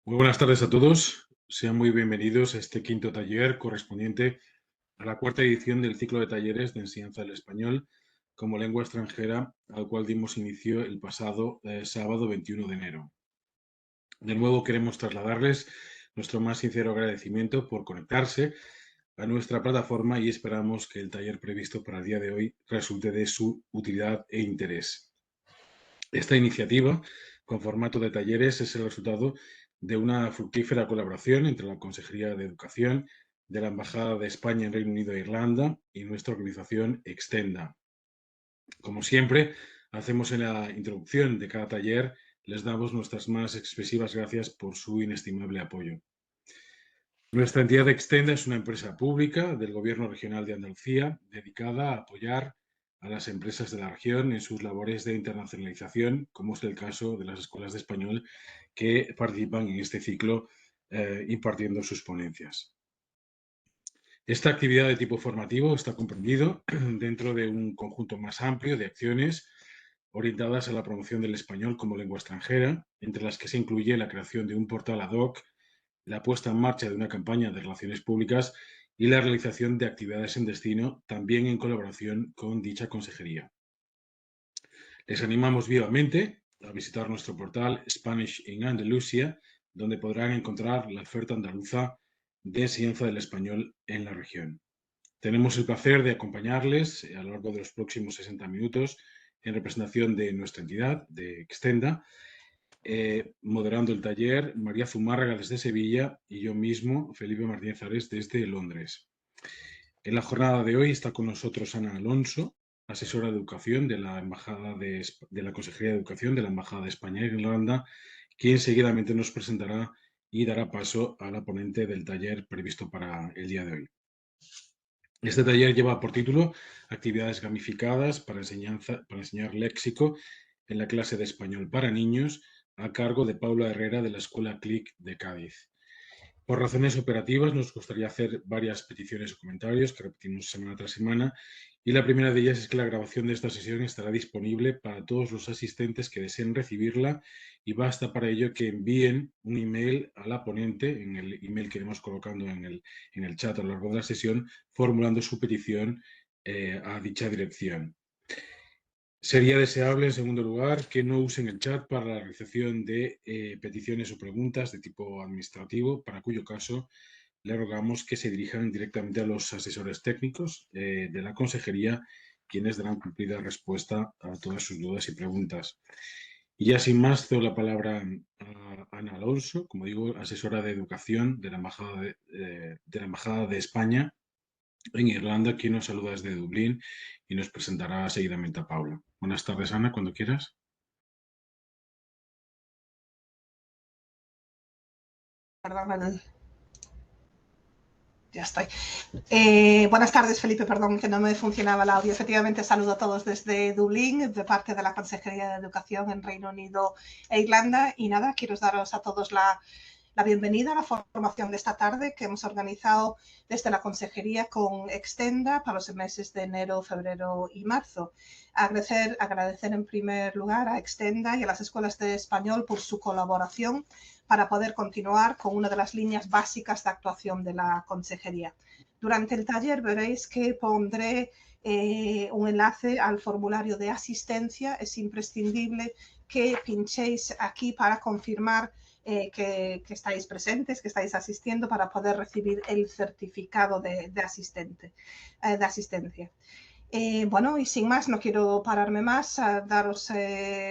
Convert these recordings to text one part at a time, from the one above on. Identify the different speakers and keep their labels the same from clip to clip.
Speaker 1: Muy buenas tardes a todos. Sean muy bienvenidos a este quinto taller correspondiente a la cuarta edición del ciclo de talleres de enseñanza del español como lengua extranjera, al cual dimos inicio el pasado sábado 21 de enero. De nuevo queremos trasladarles nuestro más sincero agradecimiento por conectarse a nuestra plataforma y esperamos que el taller previsto para el día de hoy resulte de su utilidad e interés. Esta iniciativa, con formato de talleres, es el resultado de una fructífera colaboración entre la Consejería de Educación de la Embajada de España en Reino Unido e Irlanda y nuestra organización Extenda. Como siempre, hacemos en la introducción de cada taller, les damos nuestras más expresivas gracias por su inestimable apoyo. Nuestra entidad Extenda es una empresa pública del Gobierno Regional de Andalucía dedicada a apoyar a las empresas de la región en sus labores de internacionalización, como es el caso de las escuelas de español que participan en este ciclo impartiendo sus ponencias. Esta actividad de tipo formativo está comprendido dentro de un conjunto más amplio de acciones orientadas a la promoción del español como lengua extranjera, entre las que se incluye la creación de un portal ad hoc, la puesta en marcha de una campaña de relaciones públicas y la realización de actividades en destino, también en colaboración con dicha consejería. Les animamos vivamente a visitar nuestro portal Spanish in Andalusia, donde podrán encontrar la oferta andaluza de enseñanza del español en la región. Tenemos el placer de acompañarles a lo largo de los próximos 60 minutos en representación de nuestra entidad, de Extenda, moderando el taller María Zumárraga desde Sevilla y yo mismo, Felipe Martínez Ares, desde Londres. En la jornada de hoy está con nosotros Ana Alonso, asesora de educación de la la Consejería de Educación de la Embajada de España en Irlanda, quien seguidamente nos presentará y dará paso a la ponente del taller previsto para el día de hoy. Este taller lleva por título Actividades gamificadas para enseñar léxico en la clase de español para niños, a cargo de Paula Herrera de la Escuela CLIC de Cádiz. Por razones operativas nos gustaría hacer varias peticiones o comentarios que repetimos semana tras semana, y la primera de ellas es que la grabación de esta sesión estará disponible para todos los asistentes que deseen recibirla, y basta para ello que envíen un email a la ponente, en el email que iremos colocando en el chat a lo largo de la sesión, formulando su petición a dicha dirección. Sería deseable, en segundo lugar, que no usen el chat para la realización de peticiones o preguntas de tipo administrativo, para cuyo caso le rogamos que se dirijan directamente a los asesores técnicos de la consejería, quienes darán cumplida respuesta a todas sus dudas y preguntas. Y ya sin más, cedo la palabra a Ana Alonso, como digo, asesora de educación de la Embajada de España en Irlanda, quien nos saluda desde Dublín y nos presentará seguidamente a Paula. Buenas tardes, Ana, cuando quieras.
Speaker 2: Perdón, ya estoy. Buenas tardes, Felipe, perdón que no me funcionaba el audio. Efectivamente, saludo a todos desde Dublín, de parte de la Consejería de Educación en Reino Unido e Irlanda. Y nada, quiero daros a todos la bienvenida a la formación de esta tarde que hemos organizado desde la Consejería con Extenda para los meses de enero, febrero y marzo. Agradecer en primer lugar a Extenda y a las escuelas de español por su colaboración para poder continuar con una de las líneas básicas de actuación de la Consejería. Durante el taller veréis que pondré un enlace al formulario de asistencia. Es imprescindible que pinchéis aquí para confirmar que estáis presentes, que estáis asistiendo, para poder recibir el certificado de asistencia. Bueno, y sin más, no quiero pararme más,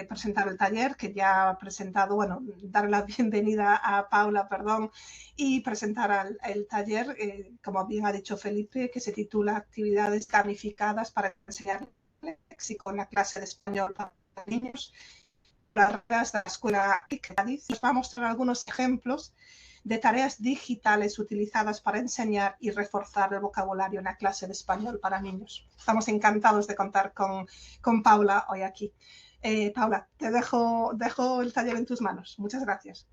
Speaker 2: presentar el taller que ya ha presentado, bueno, dar la bienvenida a Paula, perdón, y presentar el taller, como bien ha dicho Felipe, que se titula Actividades gamificadas para enseñar léxico en la clase de español para niños. Las reglas de la escuela Cádiz. Nos va a mostrar algunos ejemplos de tareas digitales utilizadas para enseñar y reforzar el vocabulario en la clase de español para niños. Estamos encantados de contar con Paula hoy aquí. Paula, te dejo el taller en tus manos. Muchas gracias.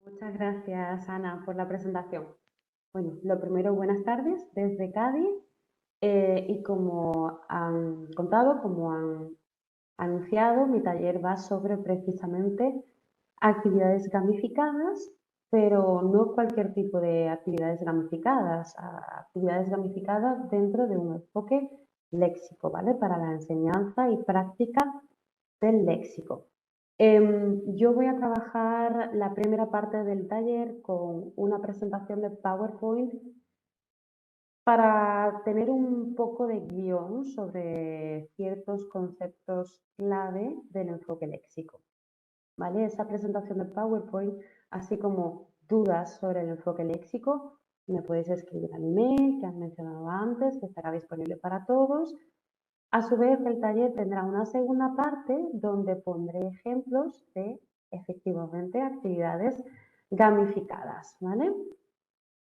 Speaker 3: Muchas gracias, Ana, por la presentación. Bueno, lo primero, buenas tardes desde Cádiz. Y como han contado, como han anunciado, mi taller va sobre precisamente actividades gamificadas, pero no cualquier tipo de actividades gamificadas, actividades gamificadas dentro de un enfoque léxico, ¿vale? Para la enseñanza y práctica del léxico. Yo voy a trabajar la primera parte del taller con una presentación de PowerPoint para tener un poco de guión sobre ciertos conceptos clave del enfoque léxico, ¿vale? Esa presentación de PowerPoint, así como dudas sobre el enfoque léxico, me podéis escribir al email que han mencionado antes, que estará disponible para todos. A su vez, el taller tendrá una segunda parte donde pondré ejemplos de, efectivamente, actividades gamificadas, ¿vale?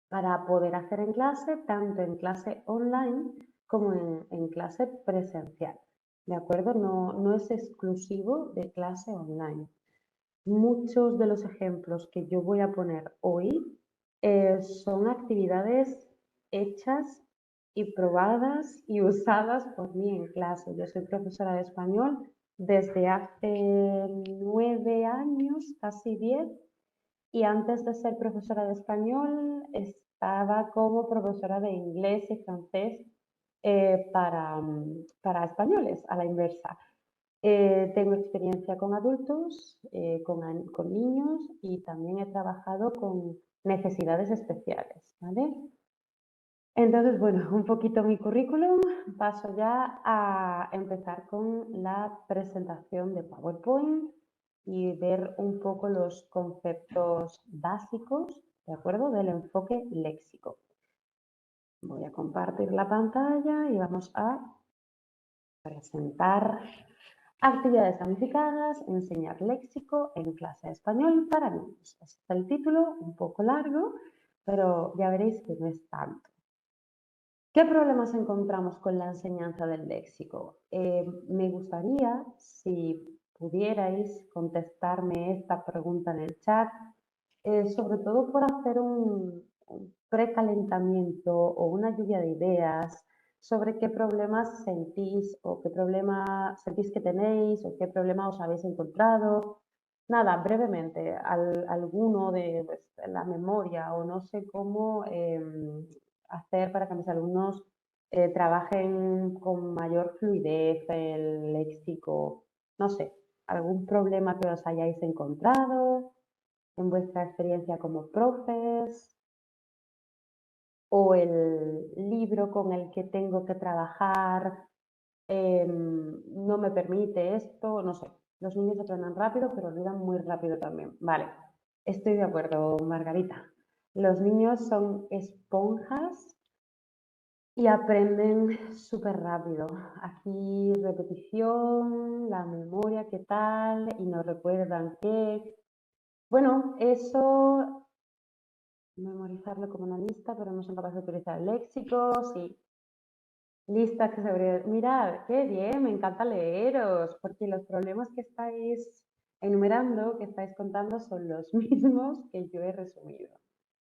Speaker 3: Para poder hacer en clase, tanto en clase online como en clase presencial, ¿de acuerdo? No es exclusivo de clase online. Muchos de los ejemplos que yo voy a poner hoy son actividades hechas y probadas y usadas por mí en clase. Yo soy profesora de español desde hace 9 años, casi 10, y antes de ser profesora de español estaba como profesora de inglés y francés para españoles, a la inversa. Tengo experiencia con adultos, con niños y también he trabajado con necesidades especiales, ¿vale? Entonces, bueno, un poquito mi currículum. Paso ya a empezar con la presentación de PowerPoint y ver un poco los conceptos básicos, ¿de acuerdo? Del enfoque léxico. Voy a compartir la pantalla y vamos a presentar actividades gamificadas, enseñar léxico en clase de español para niños. Este es el título, un poco largo, pero ya veréis que no es tanto. ¿Qué problemas encontramos con la enseñanza del léxico? Me gustaría, si pudierais contestarme esta pregunta en el chat, sobre todo por hacer un precalentamiento o una lluvia de ideas sobre qué problemas sentís o qué problema sentís que tenéis o qué problema os habéis encontrado. Nada, brevemente, alguno de pues, la memoria o no sé cómo hacer para que mis alumnos trabajen con mayor fluidez el léxico, no sé, algún problema que os hayáis encontrado en vuestra experiencia como profes, o el libro con el que tengo que trabajar no me permite esto, no sé. Los niños aprenden rápido, pero olvidan muy rápido también. Vale, estoy de acuerdo, Margarita. Los niños son esponjas y aprenden súper rápido. Aquí repetición, la memoria, qué tal, y nos recuerdan que... Bueno, eso, memorizarlo como una lista, pero no son capaces de utilizar el léxico, sí. Listas que se abrieron. Mirad, qué bien, me encanta leeros, porque los problemas que estáis enumerando, que estáis contando, son los mismos que yo he resumido.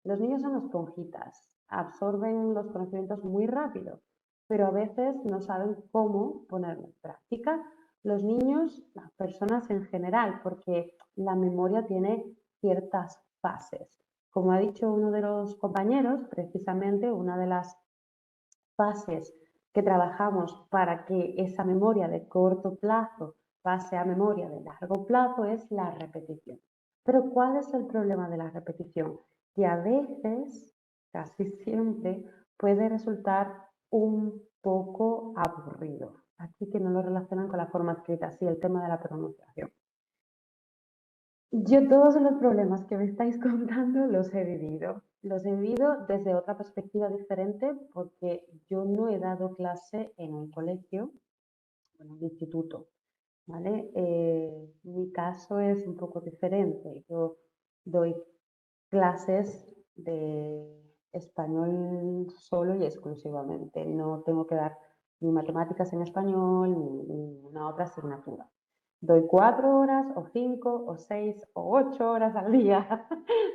Speaker 3: Los niños son esponjitas, absorben los conocimientos muy rápido, pero a veces no saben cómo ponerlo en práctica. Los niños, las personas en general, porque la memoria tiene ciertas fases. Como ha dicho uno de los compañeros, precisamente una de las fases que trabajamos para que esa memoria de corto plazo pase a memoria de largo plazo es la repetición. Pero ¿cuál es el problema de la repetición? Que a veces, casi siempre, puede resultar un poco aburrido. Aquí que no lo relacionan con la forma escrita, sí, el tema de la pronunciación. Yo todos los problemas que me estáis contando los he vivido. Los he vivido desde otra perspectiva diferente porque yo no he dado clase en un colegio, en un instituto, ¿vale? Mi caso es un poco diferente. Yo doy clases de español solo y exclusivamente. No tengo que dar ni matemáticas en español ni una otra asignatura. Doy 4 horas o 5 o 6 o 8 horas al día,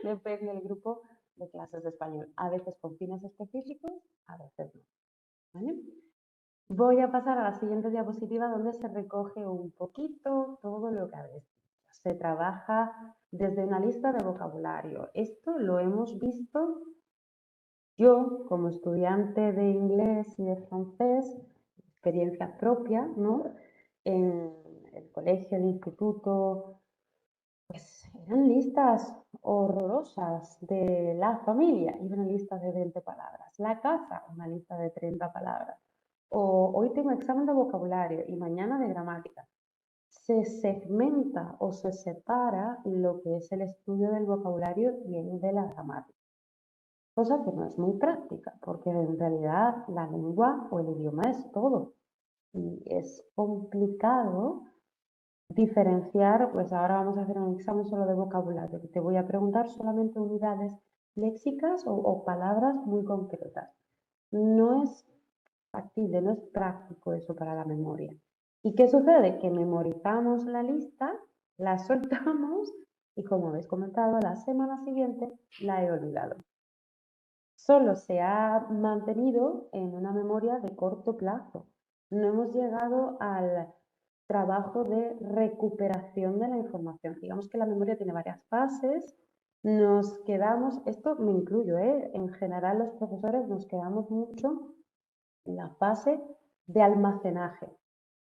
Speaker 3: depende del grupo de clases de español. A veces con fines específicos, a veces no. ¿Vale? Voy a pasar a la siguiente diapositiva donde se recoge un poquito todo lo que habéis dicho. Se trabaja desde una lista de vocabulario. Esto lo hemos visto yo como estudiante de inglés y de francés, experiencia propia, ¿no? En el colegio, el instituto, pues eran listas horrorosas de la familia y una lista de 20 palabras. La casa, una lista de 30 palabras. O hoy tengo examen de vocabulario y mañana de gramática. Se segmenta o se separa lo que es el estudio del vocabulario y el de la gramática. Cosa que no es muy práctica, porque en realidad la lengua o el idioma es todo. Y es complicado diferenciar, pues ahora vamos a hacer un examen solo de vocabulario, que te voy a preguntar solamente unidades léxicas o palabras muy concretas. No es factible, no es práctico eso para la memoria. ¿Y qué sucede? Que memorizamos la lista, la soltamos y como habéis comentado, la semana siguiente la he olvidado. Solo se ha mantenido en una memoria de corto plazo. No hemos llegado al trabajo de recuperación de la información. Digamos que la memoria tiene varias fases. Nos quedamos, esto me incluyo, en general los profesores nos quedamos mucho en la fase de almacenaje,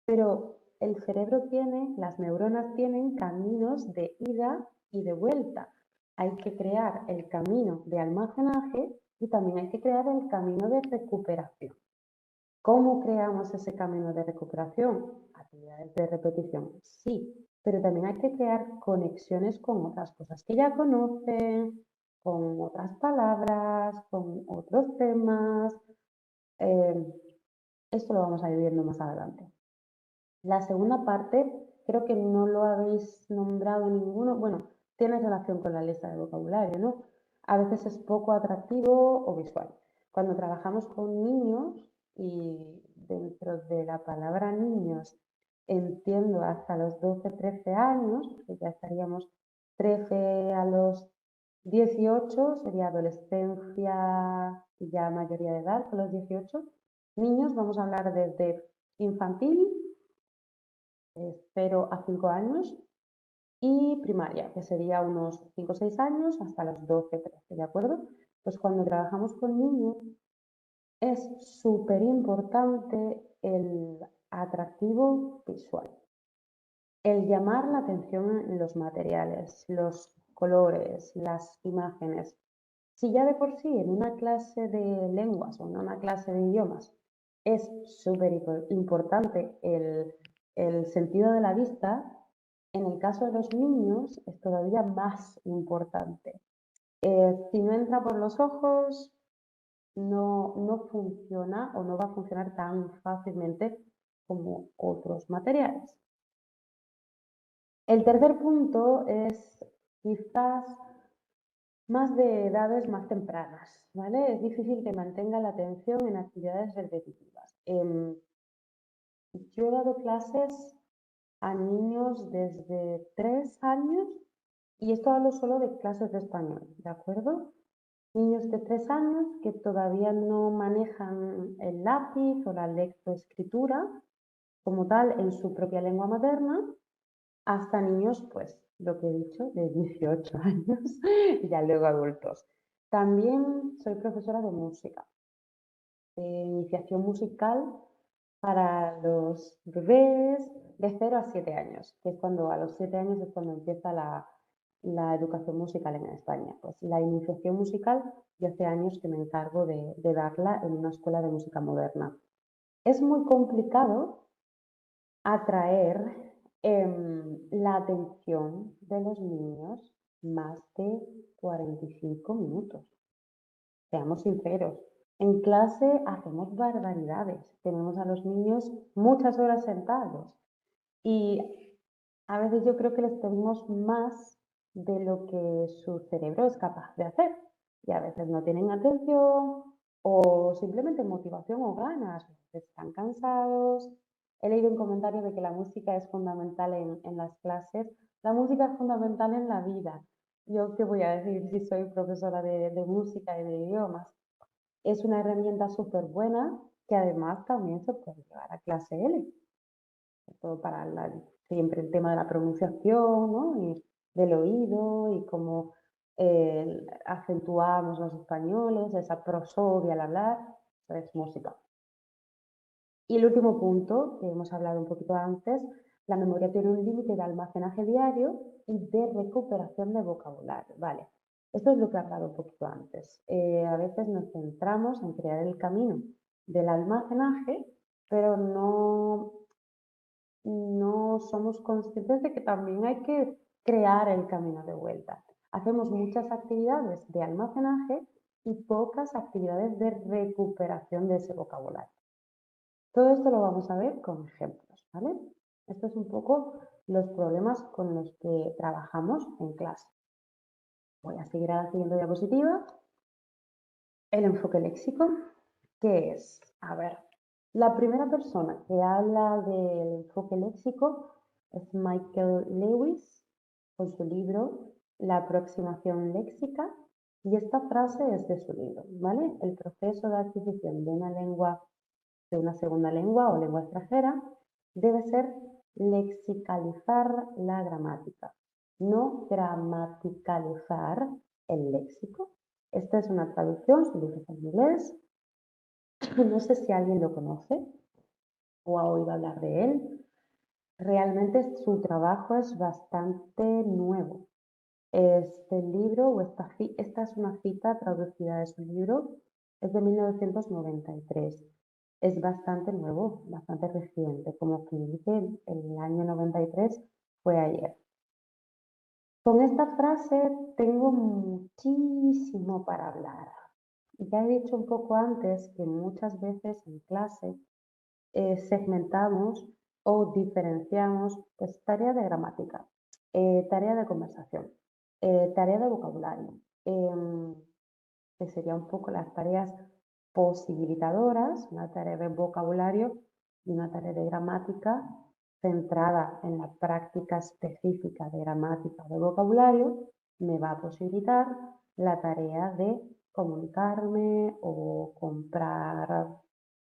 Speaker 3: pero el cerebro tiene, las neuronas tienen caminos de ida y de vuelta. Hay que crear el camino de almacenaje y también hay que crear el camino de recuperación. ¿Cómo creamos ese camino de recuperación? Actividades de repetición, sí, pero también hay que crear conexiones con otras cosas que ya conocen, con otras palabras, con otros temas. Esto lo vamos a ir viendo más adelante. La segunda parte, creo que no lo habéis nombrado ninguno, bueno, tiene relación con la lista de vocabulario, ¿no? A veces es poco atractivo o visual. Cuando trabajamos con niños y dentro de la palabra niños entiendo hasta los 12, 13 años, que ya estaríamos 13 a los 18, sería adolescencia y ya mayoría de edad, con los 18. Niños, vamos a hablar desde infantil, 0 a 5 años, y primaria, que sería unos 5 o 6 años hasta los 12, 13, ¿de acuerdo? Pues cuando trabajamos con niños es súper importante el atractivo visual, el llamar la atención en los materiales, los colores, las imágenes. Si ya de por sí en una clase de lenguas o en una clase de idiomas es súper importante el sentido de la vista, en el caso de los niños es todavía más importante. Si no entra por los ojos, no funciona o no va a funcionar tan fácilmente como otros materiales. El tercer punto es quizás más de edades más tempranas, ¿vale? Es difícil que mantenga la atención en actividades repetitivas. Yo he dado clases a niños desde 3 años y esto hablo solo de clases de español, ¿de acuerdo? Niños de 3 años que todavía no manejan el lápiz o la lectoescritura como tal en su propia lengua materna, hasta niños, pues, lo que he dicho, de 18 años y ya luego adultos. También soy profesora de música, de iniciación musical para los bebés de 0 a 7 años, que es cuando a los 7 años es cuando empieza la educación musical en España. Pues la iniciación musical, yo hace años que me encargo de darla en una escuela de música moderna. Es muy complicado atraer la atención de los niños más de 45 minutos. Seamos sinceros, en clase hacemos barbaridades, tenemos a los niños muchas horas sentados y a veces yo creo que les pedimos más de lo que su cerebro es capaz de hacer y a veces no tienen atención o simplemente motivación o ganas, están cansados. He leído un comentario de que la música es fundamental en las clases. La música es fundamental en la vida. Yo qué voy a decir si soy profesora de música y de idiomas. Es una herramienta súper buena que además también se puede llevar a clase L. Todo para siempre el tema de la pronunciación, ¿no? del oído y cómo acentuamos los españoles, esa prosodia al hablar, es música. Y el último punto, que hemos hablado un poquito antes, la memoria tiene un límite de almacenaje diario y de recuperación de vocabulario. Vale, esto es lo que he hablado un poquito antes. A veces nos centramos en crear el camino del almacenaje, pero no somos conscientes de que también hay que crear el camino de vuelta. Hacemos muchas actividades de almacenaje y pocas actividades de recuperación de ese vocabulario. Todo esto lo vamos a ver con ejemplos, ¿vale? Estos es un poco los problemas con los que trabajamos en clase. Voy a seguir a la siguiente diapositiva. El enfoque léxico, ¿qué es? A ver, la primera persona que habla del enfoque léxico es Michael Lewis, con su libro La aproximación léxica, y esta frase es de su libro, ¿vale? El proceso de adquisición de una lengua, de una segunda lengua o lengua extranjera, debe ser lexicalizar la gramática, no gramaticalizar el léxico. Esta es una traducción, su libro es en inglés. No sé si alguien lo conoce o ha oído hablar de él. Realmente su trabajo es bastante nuevo. Este libro, o esta es una cita traducida de su libro, es de 1993. Es bastante nuevo, bastante reciente, como quien dice, el año 93 fue ayer. Con esta frase tengo muchísimo para hablar. Ya he dicho un poco antes que muchas veces en clase segmentamos o diferenciamos pues, tarea de gramática, tarea de conversación, tarea de vocabulario, que serían un poco las tareas posibilitadoras, una tarea de vocabulario y una tarea de gramática centrada en la práctica específica de gramática o de vocabulario, me va a posibilitar la tarea de comunicarme o comprar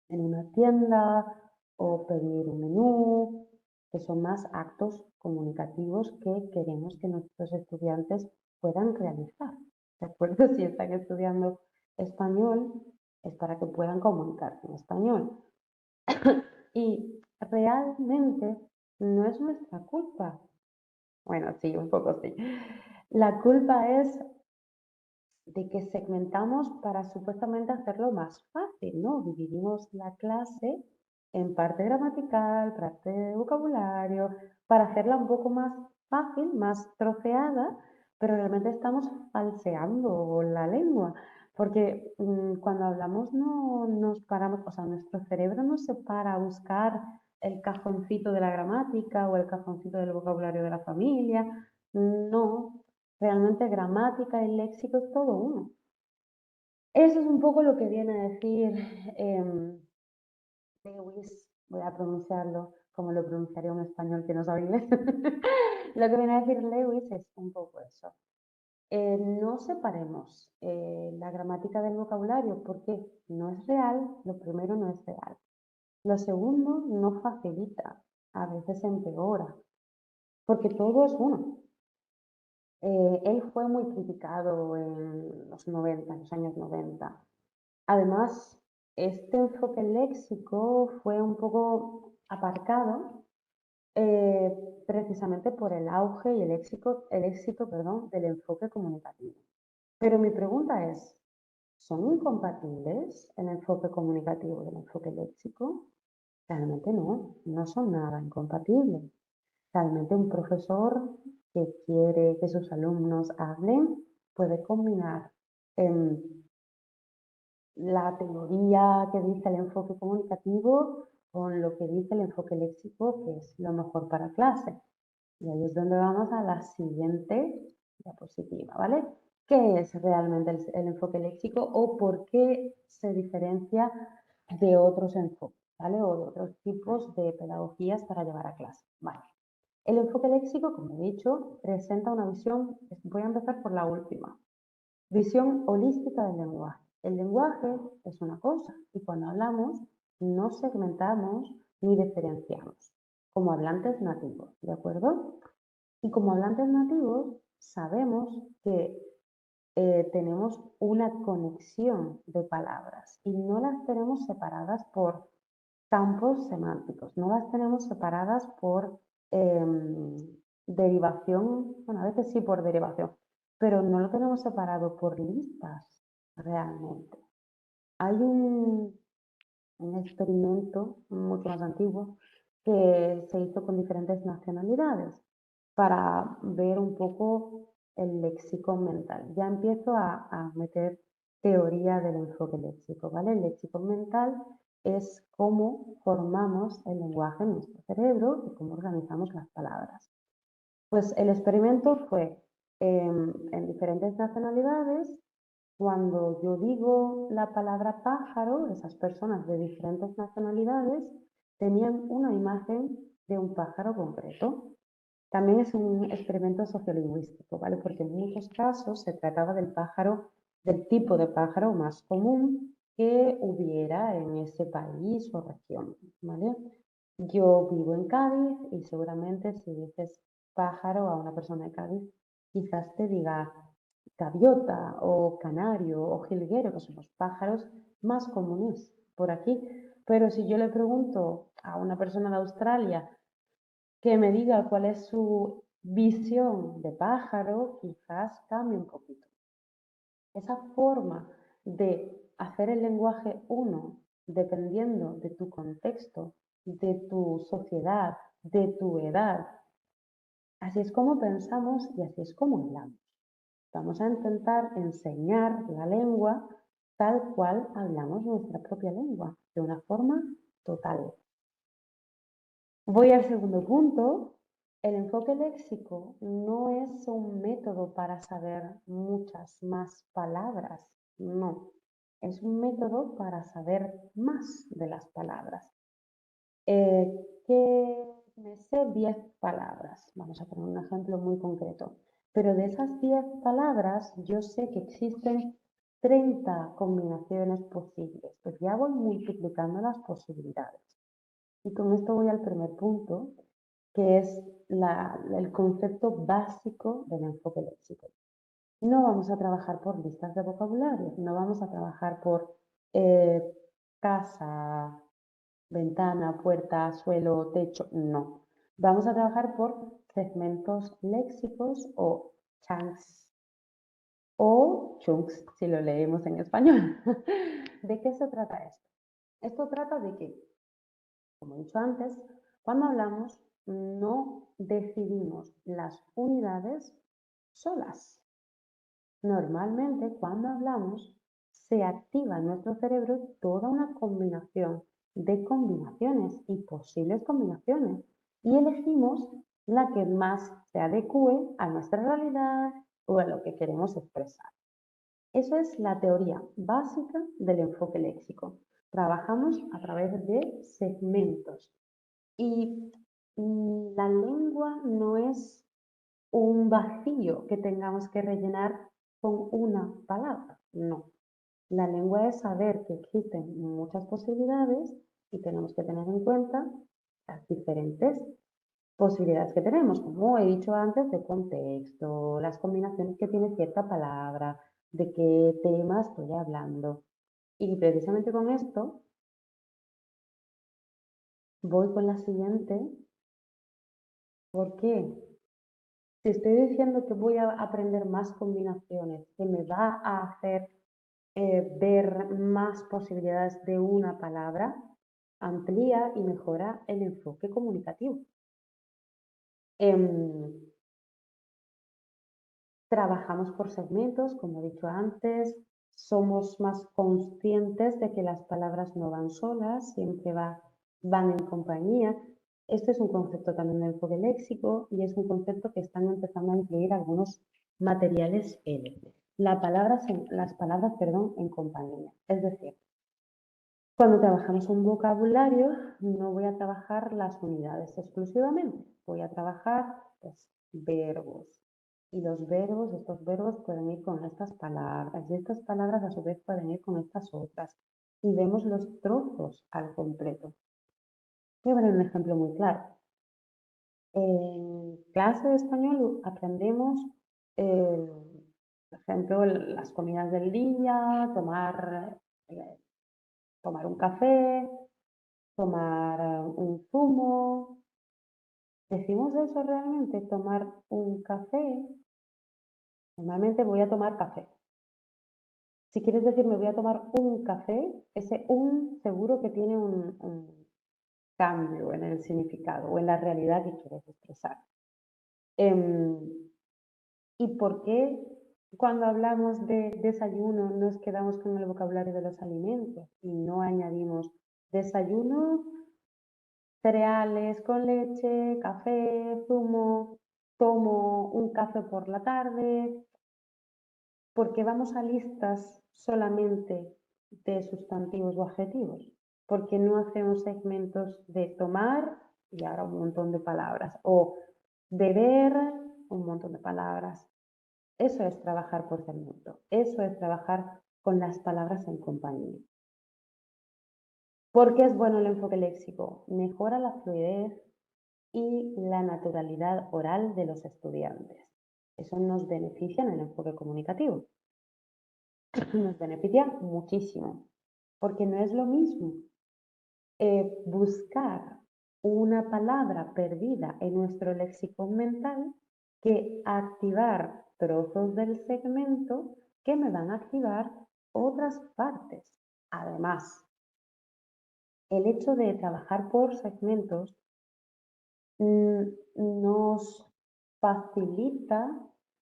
Speaker 3: en una tienda o pedir un menú, que son más actos comunicativos que queremos que nuestros estudiantes puedan realizar. ¿De acuerdo? Si están estudiando español, es para que puedan comunicarse en español. Y realmente no es nuestra culpa. Bueno, sí, un poco sí. La culpa es de que segmentamos para supuestamente hacerlo más fácil, ¿no? Dividimos la clase en parte gramatical, parte de vocabulario, para hacerla un poco más fácil, más troceada, pero realmente estamos falseando la lengua, porque cuando hablamos no nos paramos, o sea, nuestro cerebro no se para a buscar el cajoncito de la gramática o el cajoncito del vocabulario de la familia, no, realmente gramática y léxico es todo uno. Eso es un poco lo que viene a decir Lewis, voy a pronunciarlo como lo pronunciaría un español que no sabe inglés. Lo que viene a decir Lewis es un poco eso. No separemos la gramática del vocabulario porque no es real, lo primero no es real. Lo segundo no facilita, a veces empeora, porque todo es uno. Él fue muy criticado en los 90, en los años 90. Además, este enfoque léxico fue un poco aparcado precisamente por el auge y el éxito, del enfoque comunicativo. Pero mi pregunta es, ¿son incompatibles el enfoque comunicativo y el enfoque léxico? Realmente no, no son nada incompatibles. Realmente un profesor que quiere que sus alumnos hablen puede combinar la teoría que dice el enfoque comunicativo con lo que dice el enfoque léxico, que es lo mejor para clase. Y ahí es donde vamos a la siguiente diapositiva, ¿vale? ¿Qué es realmente el enfoque léxico o por qué se diferencia de otros enfoques, ¿vale? O de otros tipos de pedagogías para llevar a clase, ¿vale? El enfoque léxico, como he dicho, presenta una visión, voy a empezar por la última, visión holística del lenguaje. El lenguaje es una cosa y cuando hablamos no segmentamos ni diferenciamos como hablantes nativos, ¿de acuerdo? Y como hablantes nativos, sabemos que tenemos una conexión de palabras y no las tenemos separadas por campos semánticos, no las tenemos separadas por derivación, bueno, a veces sí por derivación, pero no lo tenemos separado por listas realmente. Hay un experimento mucho más antiguo que se hizo con diferentes nacionalidades para ver un poco el léxico mental. Ya empiezo a meter teoría del enfoque léxico, ¿vale? El léxico mental es cómo formamos el lenguaje en nuestro cerebro y cómo organizamos las palabras. Pues el experimento fue en diferentes nacionalidades. Cuando yo digo la palabra pájaro, esas personas de diferentes nacionalidades tenían una imagen de un pájaro concreto. También es un experimento sociolingüístico, ¿vale? Porque en muchos casos se trataba del pájaro, del tipo de pájaro más común que hubiera en ese país o región, ¿vale? Yo vivo en Cádiz y seguramente si dices pájaro a una persona de Cádiz, quizás te diga gaviota o canario o jilguero, que son los pájaros más comunes por aquí. Pero si yo le pregunto a una persona de Australia que me diga cuál es su visión de pájaro, quizás cambie un poquito. Esa forma de hacer el lenguaje uno, dependiendo de tu contexto, de tu sociedad, de tu edad, así es como pensamos y así es como hablamos. Vamos a intentar enseñar la lengua tal cual hablamos nuestra propia lengua, de una forma total. Voy al segundo punto. El enfoque léxico no es un método para saber muchas más palabras, no. Es un método para saber más de las palabras. Que me sé 10 palabras, vamos a poner un ejemplo muy concreto, pero de esas 10 palabras yo sé que existen 30 combinaciones posibles, pues ya voy multiplicando las posibilidades. Y con esto voy al primer punto, que es el concepto básico del enfoque léxico. No vamos a trabajar por listas de vocabulario, no vamos a trabajar por casa, ventana, puerta, suelo, techo, no. Vamos a trabajar por segmentos léxicos o chunks o chunks si lo leemos en español. ¿De qué se trata esto? Esto trata de que, como he dicho antes, cuando hablamos no decidimos las unidades solas. Normalmente cuando hablamos se activa en nuestro cerebro toda una combinación de combinaciones y posibles combinaciones y elegimos la que más se adecue a nuestra realidad o a lo que queremos expresar. Eso es la teoría básica del enfoque léxico. Trabajamos a través de segmentos. Y la lengua no es un vacío que tengamos que rellenar con una palabra, no. La lengua es saber que existen muchas posibilidades y tenemos que tener en cuenta las diferentes posibilidades que tenemos, como he dicho antes, de contexto, las combinaciones que tiene cierta palabra, de qué tema estoy hablando. Y precisamente con esto voy con la siguiente. ¿Por qué? Si estoy diciendo que voy a aprender más combinaciones, que me va a hacer ver más posibilidades de una palabra, amplía y mejora el enfoque comunicativo. Trabajamos por segmentos, como he dicho antes, somos más conscientes de que las palabras no van solas, siempre van en compañía. Este es un concepto también del enfoque léxico y es un concepto que están empezando a incluir algunos materiales L. Las palabras en compañía. Es decir, cuando trabajamos un vocabulario, no voy a trabajar las unidades exclusivamente. Voy a trabajar pues, verbos. Y los verbos, estos verbos pueden ir con estas palabras. Y estas palabras a su vez pueden ir con estas otras. Y vemos los trozos al completo. Voy a poner un ejemplo muy claro. En clase de español aprendemos, por ejemplo, las comidas del día, tomar un café, tomar un zumo. ¿Decimos eso realmente? Tomar un café. Normalmente voy a tomar café. Si quieres decir me voy a tomar un café, ese un seguro que tiene un cambio en el significado o en la realidad que quieres expresar. ¿Y por qué cuando hablamos de desayuno nos quedamos con el vocabulario de los alimentos y no añadimos desayuno, cereales con leche, café, zumo, tomo un café por la tarde? Porque vamos a listas solamente de sustantivos o adjetivos, porque no hacemos segmentos de tomar y ahora un montón de palabras, o beber, un montón de palabras. Eso es trabajar por segmento, eso es trabajar con las palabras en compañía. ¿Por qué es bueno el enfoque léxico? Mejora la fluidez y la naturalidad oral de los estudiantes. Eso nos beneficia en el enfoque comunicativo. Nos beneficia muchísimo, porque no es lo mismo buscar una palabra perdida en nuestro lexicón mental que activar trozos del segmento que me van a activar otras partes. Además, el hecho de trabajar por segmentos nos facilita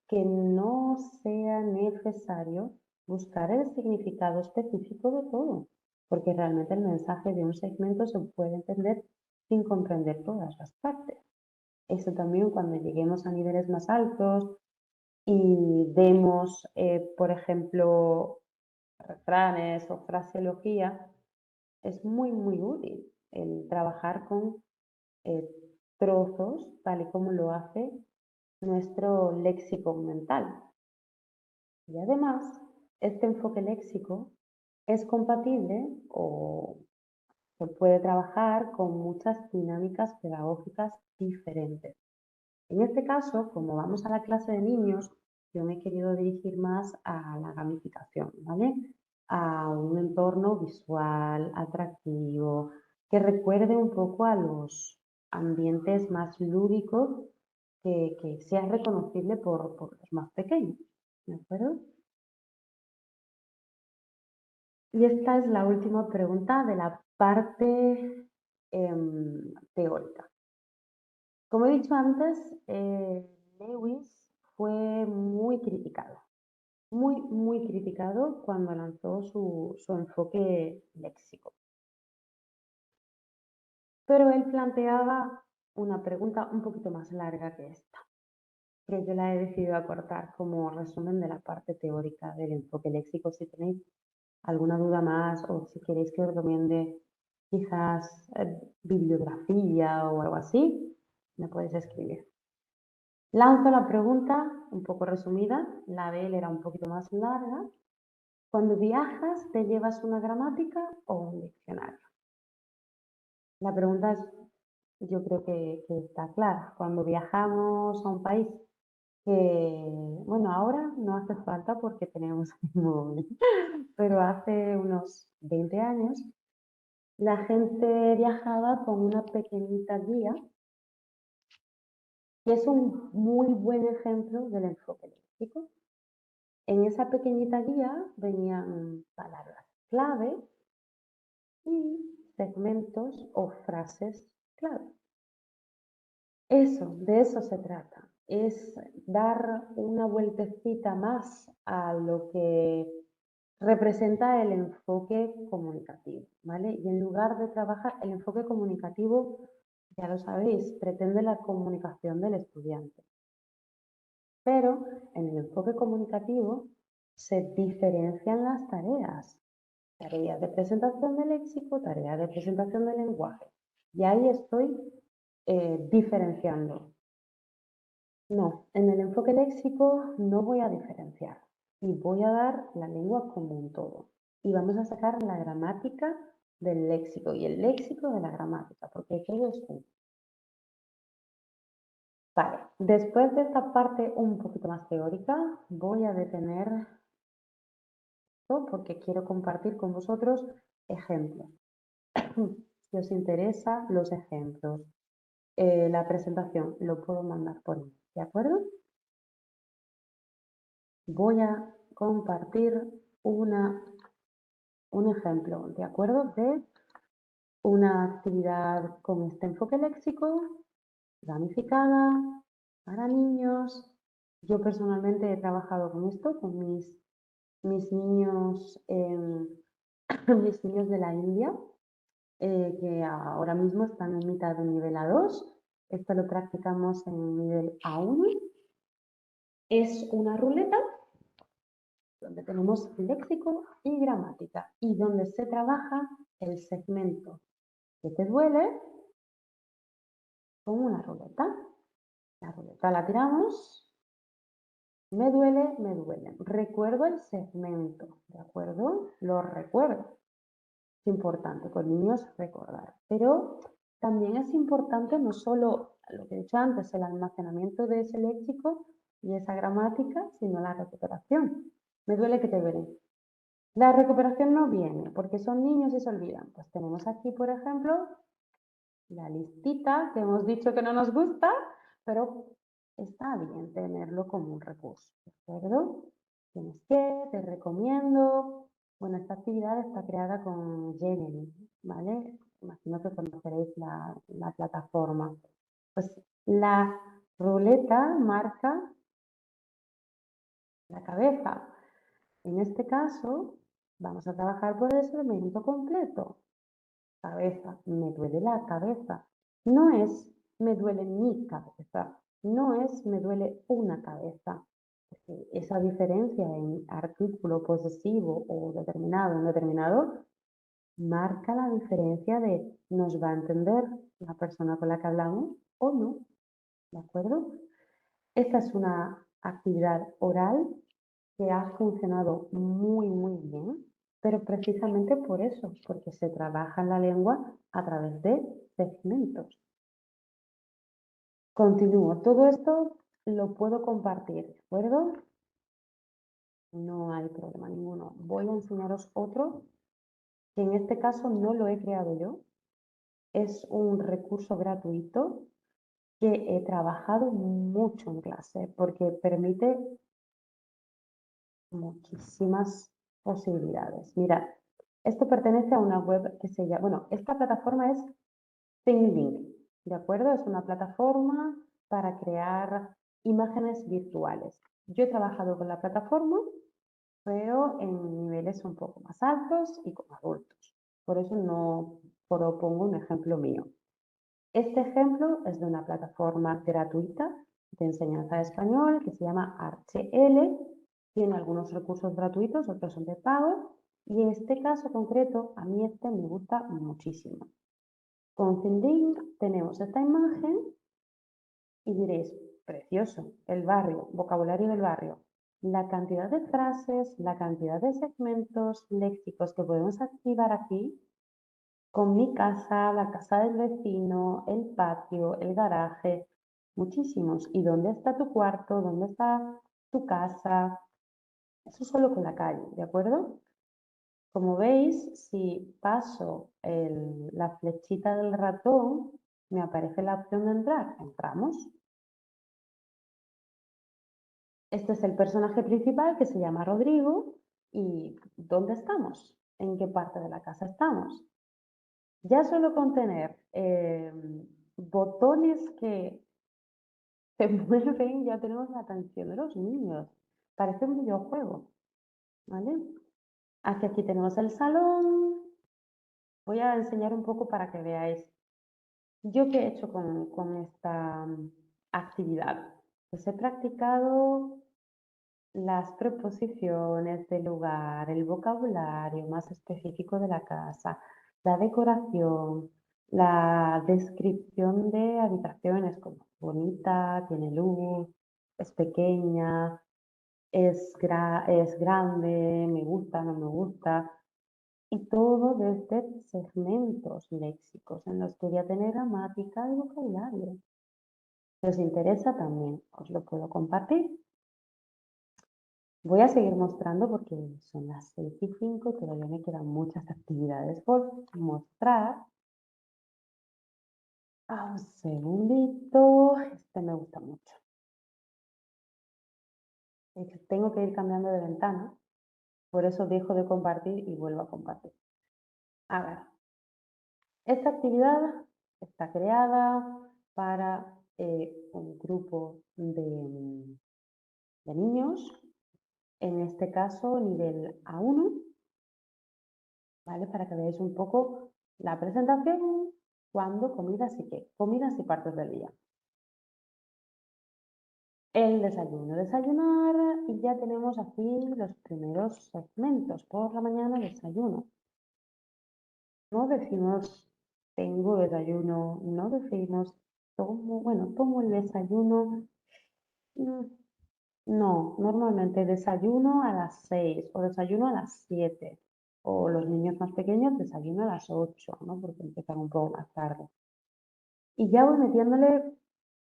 Speaker 3: que no sea necesario buscar el significado específico de todo, porque realmente el mensaje de un segmento se puede entender sin comprender todas las partes. Eso también cuando lleguemos a niveles más altos y demos, por ejemplo, refranes o fraseología, es muy, muy útil el trabajar con eh, trozos, tal y como lo hace nuestro léxico mental. Y además, este enfoque léxico es compatible o se puede trabajar con muchas dinámicas pedagógicas diferentes. En este caso, como vamos a la clase de niños, yo me he querido dirigir más a la gamificación, ¿vale? A un entorno visual, atractivo, que recuerde un poco a los ambientes más lúdicos, que sea reconocible por los más pequeños, ¿de acuerdo? Y esta es la última pregunta de la parte teórica. Como he dicho antes, Lewis fue muy criticado, muy criticado cuando lanzó su enfoque léxico. Pero él planteaba una pregunta un poquito más larga que esta, que yo la he decidido acortar como resumen de la parte teórica del enfoque léxico. Si tenéis alguna duda más o si queréis que os recomiende quizás bibliografía o algo así, me podéis escribir. Lanzo la pregunta un poco resumida, la de él era un poquito más larga. Cuando viajas, ¿te llevas una gramática o un diccionario? La pregunta es, yo creo que está clara. Cuando viajamos a un país que, bueno, ahora no hace falta porque tenemos el móvil, pero hace unos 20 años la gente viajaba con una pequeñita guía, que es un muy buen ejemplo del enfoque léxico. En esa pequeñita guía venían palabras clave y segmentos o frases clave. De eso se trata. Es dar una vueltecita más a lo que representa el enfoque comunicativo, ¿vale? Y en lugar de trabajar, el enfoque comunicativo, ya lo sabéis, pretende la comunicación del estudiante. Pero en el enfoque comunicativo se diferencian las tareas. Tareas de presentación del léxico, tareas de presentación del lenguaje. Y ahí estoy diferenciando. No, en el enfoque léxico no voy a diferenciar y voy a dar la lengua como un todo. Y vamos a sacar la gramática del léxico y el léxico de la gramática, porque todo es uno. Después de esta parte un poquito más teórica, voy a detener esto porque quiero compartir con vosotros ejemplos. Si os interesa los ejemplos, la presentación lo puedo mandar por email, ¿de acuerdo? Voy a compartir un ejemplo, ¿de acuerdo? De una actividad con este enfoque léxico, gamificada, para niños. Yo personalmente he trabajado con esto, con mis niños, mis niños de la India, que ahora mismo están en mitad de nivel A2. Esto lo practicamos en nivel A1. Es una ruleta donde tenemos léxico y gramática y donde se trabaja el segmento que te duele con una ruleta. La ruleta la tiramos. Me duele, me duele. Recuerdo el segmento, ¿de acuerdo? Lo recuerdo. Es importante con niños recordar. Pero también es importante no solo lo que he dicho antes, el almacenamiento de ese léxico y esa gramática, sino la recuperación. Me duele que te duele. La recuperación no viene porque son niños y se olvidan. Pues tenemos aquí, por ejemplo, la listita que hemos dicho que no nos gusta, pero está bien tenerlo como un recurso, ¿de acuerdo? Tienes que, te recomiendo. Bueno, esta actividad está creada con Genially, ¿vale? Imagino que conoceréis la plataforma. Pues la ruleta marca la cabeza. En este caso, vamos a trabajar por el segmento completo. Cabeza, me duele la cabeza. No es me duele mi cabeza, no es me duele una cabeza. Porque esa diferencia en artículo posesivo o determinado o indeterminado marca la diferencia de nos va a entender la persona con la que hablamos o no, ¿de acuerdo? Esta es una actividad oral que ha funcionado muy bien, pero precisamente por eso, porque se trabaja en la lengua a través de segmentos. Continúo. Todo esto lo puedo compartir, ¿de acuerdo? No hay problema ninguno. Voy a enseñaros otro, que en este caso no lo he creado yo. Es un recurso gratuito que he trabajado mucho en clase porque permite muchísimas posibilidades. Mirad, esto pertenece a una web que se llama, bueno, esta plataforma es ThinkLink, ¿de acuerdo? Es una plataforma para crear imágenes virtuales. Yo he trabajado con la plataforma, pero en niveles un poco más altos y con adultos. Por eso no propongo un ejemplo mío. Este ejemplo es de una plataforma gratuita de enseñanza de español que se llama ArchL. Tiene algunos recursos gratuitos, otros son de pago. Y en este caso concreto, a mí este me gusta muchísimo. Con ThinkLink tenemos esta imagen y diréis, precioso, el barrio, vocabulario del barrio. La cantidad de frases, la cantidad de segmentos léxicos que podemos activar aquí con mi casa, la casa del vecino, el patio, el garaje, muchísimos. ¿Y dónde está tu cuarto? ¿Dónde está tu casa? Eso solo con la calle, ¿de acuerdo? Como veis, si paso la flechita del ratón, me aparece la opción de entrar. Entramos. Este es el personaje principal que se llama Rodrigo. ¿Y dónde estamos? ¿En qué parte de la casa estamos? Ya solo con tener botones que se mueven, ya tenemos la atención de los niños. Parece un videojuego, ¿vale? Hacia aquí tenemos el salón. Voy a enseñar un poco para que veáis. ¿Yo qué he hecho con esta actividad? Pues he practicado las preposiciones del lugar, el vocabulario más específico de la casa, la decoración, la descripción de habitaciones como bonita, tiene luz, es pequeña, es grande, me gusta, no me gusta. Y todo desde segmentos léxicos en los que voy a tener gramática y vocabulario. Si os interesa también os lo puedo compartir. Voy a seguir mostrando porque son las 6:05 y todavía me quedan muchas actividades por mostrar. Un segundito, este me gusta mucho. Es que tengo que ir cambiando de ventana, por eso dejo de compartir y vuelvo a compartir. A ver, esta actividad está creada para un grupo de niños, en este caso nivel A1, ¿vale? Para que veáis un poco la presentación, cuándo, comidas y qué, comidas y partes del día. El desayuno, desayunar, y ya tenemos aquí los primeros segmentos. Por la mañana desayuno. No decimos tengo desayuno, no decimos tomo, bueno, tomo el desayuno. No, normalmente desayuno a las 6 o desayuno a las 7. O los niños más pequeños desayuno a las 8, ¿no? Porque empiezan un poco más tarde. Y ya voy metiéndole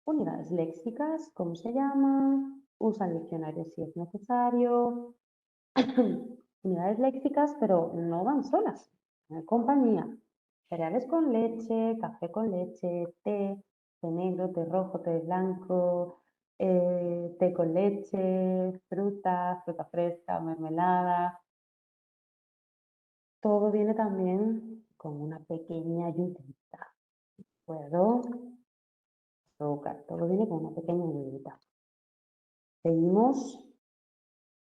Speaker 3: unidades léxicas, cómo se llama, usa el diccionario si es necesario. Unidades léxicas, pero no van solas, en compañía. Cereales con leche, café con leche, té negro, té rojo, té blanco, té con leche, fruta fresca, mermelada. Todo viene también con una pequeña ayudita. ¿Puedo? Azúcar, todo viene con una pequeña ayudita. Seguimos.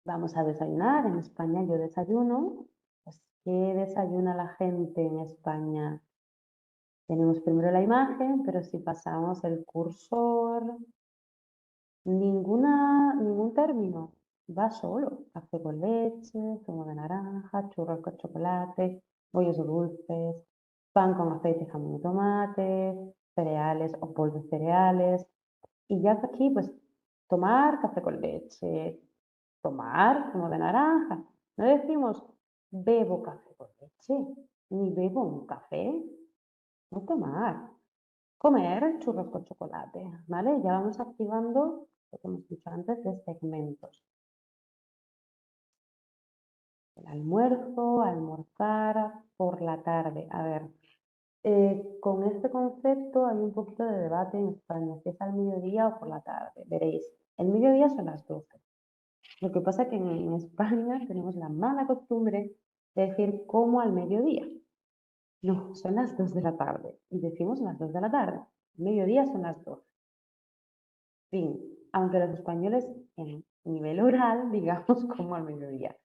Speaker 3: Vamos a desayunar. En España yo desayuno. Pues, ¿qué desayuna la gente en España? Tenemos primero la imagen, pero si pasamos el cursor, ningún término, va solo. Café con leche, zumo de naranja, churros con chocolate, bollos dulces, pan con aceite, jamón y tomate, cereales o polvo de cereales. Y ya aquí, pues, tomar café con leche, tomar zumo de naranja. No decimos bebo café con leche, ni bebo un café. No tomar. Comer churros con chocolate, ¿vale? Ya vamos activando lo que hemos dicho antes de segmentos. El almuerzo, almorzar por la tarde. A ver, con este concepto hay un poquito de debate en España, si es al mediodía o por la tarde. Veréis, el mediodía son las 12. Lo que pasa es que en España tenemos la mala costumbre de decir como al mediodía. No, son las 2 de la tarde. Y decimos las 2 de la tarde. Mediodía son las 12. Fin, aunque los españoles en nivel oral, digamos, como al mediodía.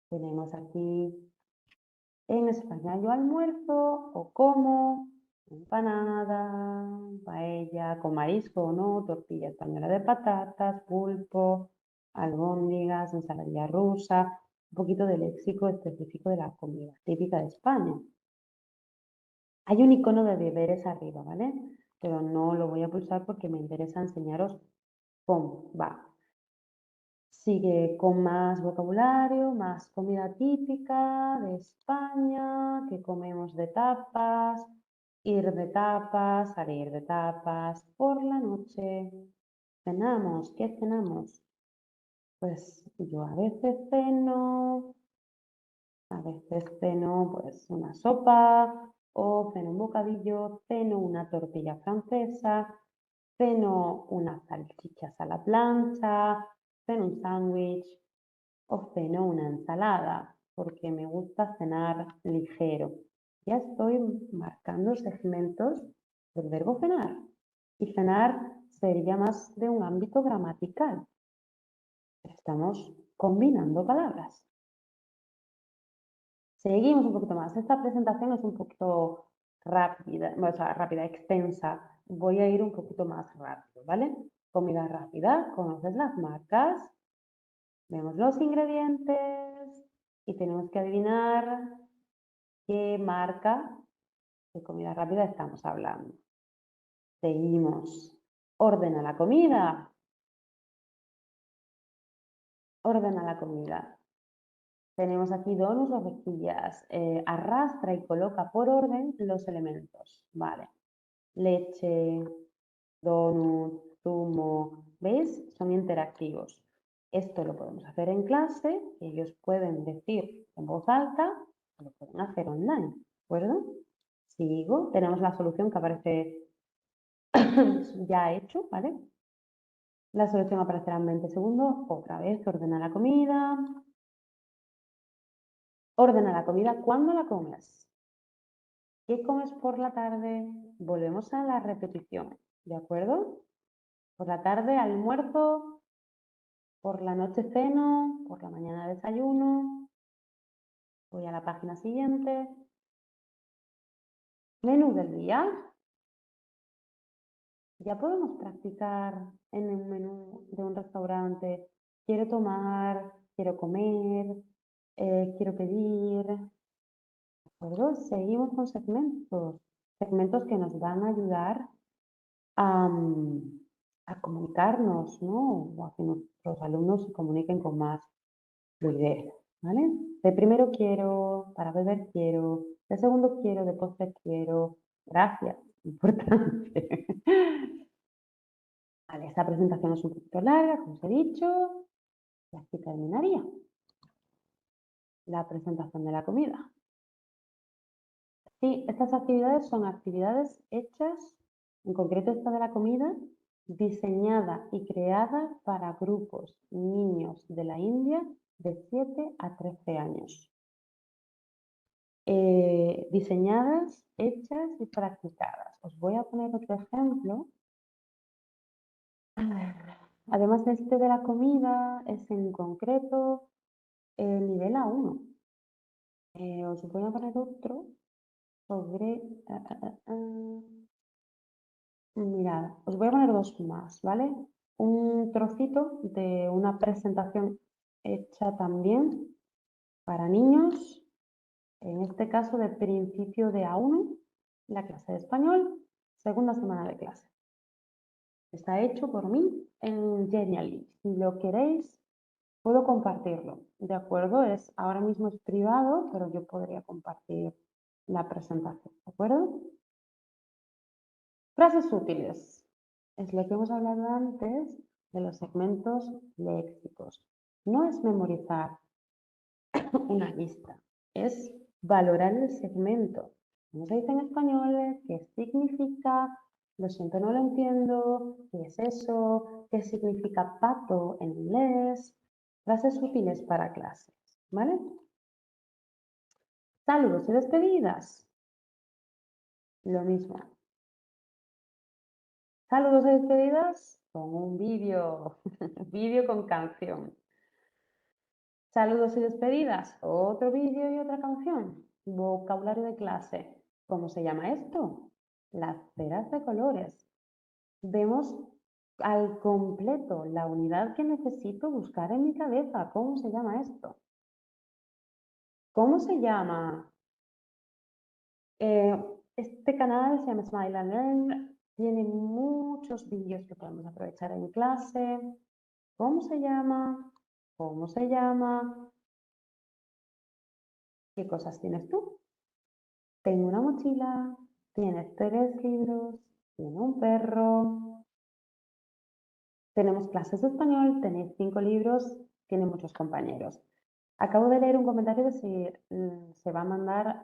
Speaker 3: Tenemos aquí, en España yo almuerzo o como empanada, paella, con marisco o no, tortilla española de patatas, pulpo, albóndigas, ensaladilla rusa, un poquito de léxico específico de la comida típica de España. Hay un icono de deberes arriba, ¿vale? Pero no lo voy a pulsar porque me interesa enseñaros cómo va. Sigue con más vocabulario, más comida típica de España, que comemos de tapas, ir de tapas, salir de tapas, por la noche. Cenamos, ¿qué cenamos? Pues yo a veces ceno pues una sopa o ceno un bocadillo, ceno una tortilla francesa, ceno unas salchichas a la plancha, ceno un sándwich o ceno una ensalada, porque me gusta cenar ligero. Ya estoy marcando segmentos del verbo cenar. Y cenar sería más de un ámbito gramatical. Estamos combinando palabras. Seguimos un poquito más. Esta presentación es un poquito rápida, extensa. Voy a ir un poquito más rápido, ¿vale? Comida rápida, conoces las marcas, vemos los ingredientes y tenemos que adivinar qué marca de comida rápida estamos hablando. Seguimos. Ordena la comida. Ordena la comida. Tenemos aquí donuts o rejillas. Arrastra y coloca por orden los elementos. Vale. leche, donut, zumo, ¿veis? Son interactivos. Esto lo podemos hacer en clase, ellos pueden decir en voz alta, o lo pueden hacer online, ¿de acuerdo? Sigo, tenemos la solución que aparece ya hecho, ¿vale? La solución aparecerá en 20 segundos. Otra vez, ordena la comida. Ordena la comida cuando la comes. ¿Qué comes por la tarde? Volvemos a la repetición, ¿de acuerdo? Por la tarde, almuerzo. Por la noche, ceno. Por la mañana, desayuno. Voy a la página siguiente. Menú del día. Ya podemos practicar en el menú de un restaurante. Quiero tomar, quiero comer, quiero pedir. ¿De acuerdo? Seguimos con segmentos. Segmentos que nos van a ayudar a, a comunicarnos, ¿no? O a que nuestros alumnos se comuniquen con más fluidez, ¿vale? De primero quiero, para beber quiero, de segundo quiero, de postre quiero. Gracias, importante. Vale, esta presentación es un poquito larga, como os he dicho, y aquí terminaría la presentación de la comida. Sí, estas actividades son actividades hechas, en concreto esta de la comida, diseñada y creada para grupos niños de la India de 7 a 13 años. Diseñadas, hechas y practicadas. Os voy a poner otro ejemplo. Además de este de la comida, es en concreto el nivel A1. Os voy a poner otro sobre... Mirad, os voy a poner dos más, ¿vale? Un trocito de una presentación hecha también para niños, en este caso de principio de A1, la clase de español, segunda semana de clase. Está hecho por mí en Genially. Si lo queréis, puedo compartirlo, ¿de acuerdo? Ahora mismo es privado, pero yo podría compartir la presentación, ¿de acuerdo? Frases útiles. Es lo que hemos hablado antes de los segmentos léxicos. No es memorizar una lista, es valorar el segmento. ¿Cómo se dice en español? ¿Qué significa? Lo siento, no lo entiendo. ¿Qué es eso? ¿Qué significa pato en inglés? Frases útiles para clases, ¿vale? Saludos y despedidas. Lo mismo. Saludos y despedidas con un vídeo, vídeo con canción. Saludos y despedidas, otro vídeo y otra canción. Vocabulario de clase. ¿Cómo se llama esto? Las ceras de colores. Vemos al completo la unidad que necesito buscar en mi cabeza. ¿Cómo se llama esto? ¿Cómo se llama? Este canal se llama Smile and Learn. Tiene muchos vídeos que podemos aprovechar en clase. ¿Cómo se llama? ¿Cómo se llama? ¿Qué cosas tienes tú? Tengo una mochila, tienes 3 libros, tiene un perro. Tenemos clases de español, tenéis 5 libros, tiene muchos compañeros. Acabo de leer un comentario de si se va a mandar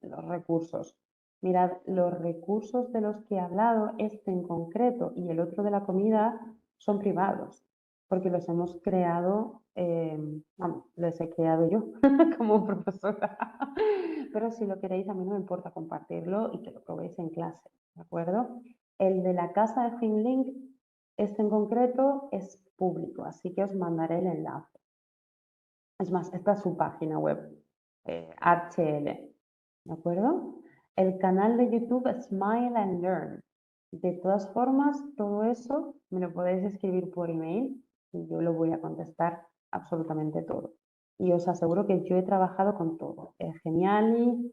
Speaker 3: los recursos. Mirad, los recursos de los que he hablado, este en concreto y el otro de la comida, son privados, porque los hemos creado, vamos, los he creado yo como profesora. Pero si lo queréis, a mí no me importa compartirlo y que lo probéis en clase, ¿de acuerdo? El de la casa de Finlink, este en concreto, es público, así que os mandaré el enlace. Es más, esta es su página web, HL, ¿de acuerdo? El canal de YouTube Smile and Learn. De todas formas, todo eso me lo podéis escribir por email y yo lo voy a contestar absolutamente todo. Y os aseguro que yo he trabajado con todo. Es genial y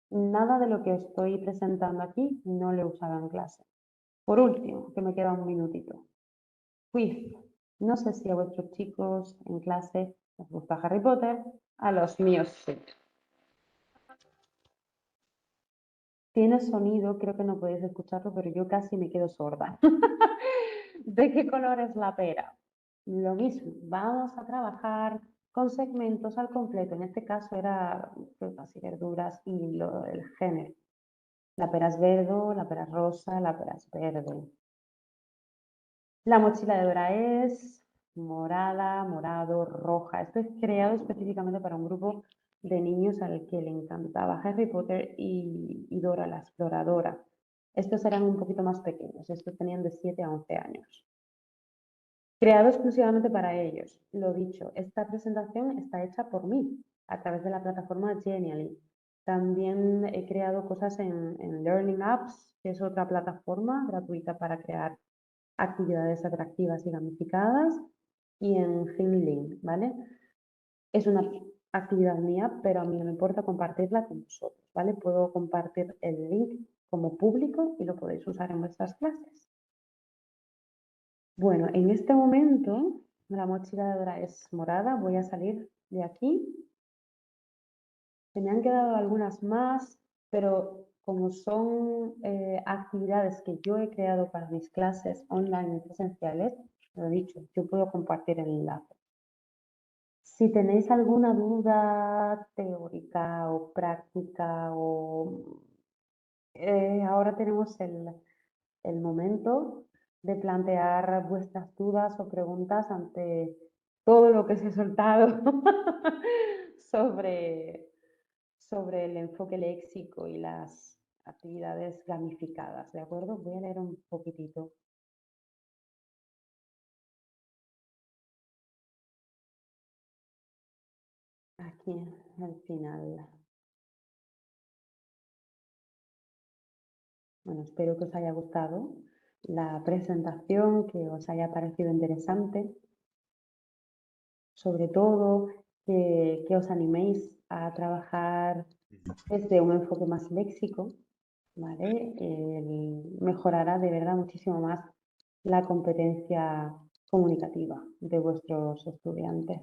Speaker 3: nada de lo que estoy presentando aquí no lo he usado en clase. Por último, que me queda un minutito. Quiz. No sé si a vuestros chicos en clase les gusta Harry Potter, a los míos sí. Tiene sonido, creo que no podéis escucharlo, pero yo casi me quedo sorda. ¿De qué color es la pera? Lo mismo, vamos a trabajar con segmentos al completo. En este caso era frutas y verduras y el género. La pera es verde, la pera es rosa, la pera es verde. La mochila de Dora es morada, morado, roja. Esto es creado específicamente para un grupo de niños al que le encantaba Harry Potter y Dora la Exploradora. Estos eran un poquito más pequeños, estos tenían de 7 a 11 años. Creado exclusivamente para ellos. Lo dicho, esta presentación está hecha por mí a través de la plataforma Genially. También he creado cosas en Learning Apps, que es otra plataforma gratuita para crear actividades atractivas y gamificadas, y en Finlink, ¿vale? Es una actividad mía, pero a mí no me importa compartirla con vosotros, ¿vale? Puedo compartir el link como público y lo podéis usar en vuestras clases. Bueno, en este momento la mochila de Dora es morada, voy a salir de aquí. Se me han quedado algunas más, pero como son actividades que yo he creado para mis clases online y presenciales, lo dicho, yo puedo compartir el enlace. Si tenéis alguna duda teórica o práctica ahora tenemos el momento de plantear vuestras dudas o preguntas ante todo lo que os he soltado sobre, sobre el enfoque léxico y las actividades gamificadas, ¿de acuerdo? Voy a leer un poquitito. Aquí al final. Bueno, espero que os haya gustado la presentación, que os haya parecido interesante. Sobre todo, que os animéis a trabajar desde un enfoque más léxico, ¿vale? Mejorará de verdad muchísimo más la competencia comunicativa de vuestros estudiantes.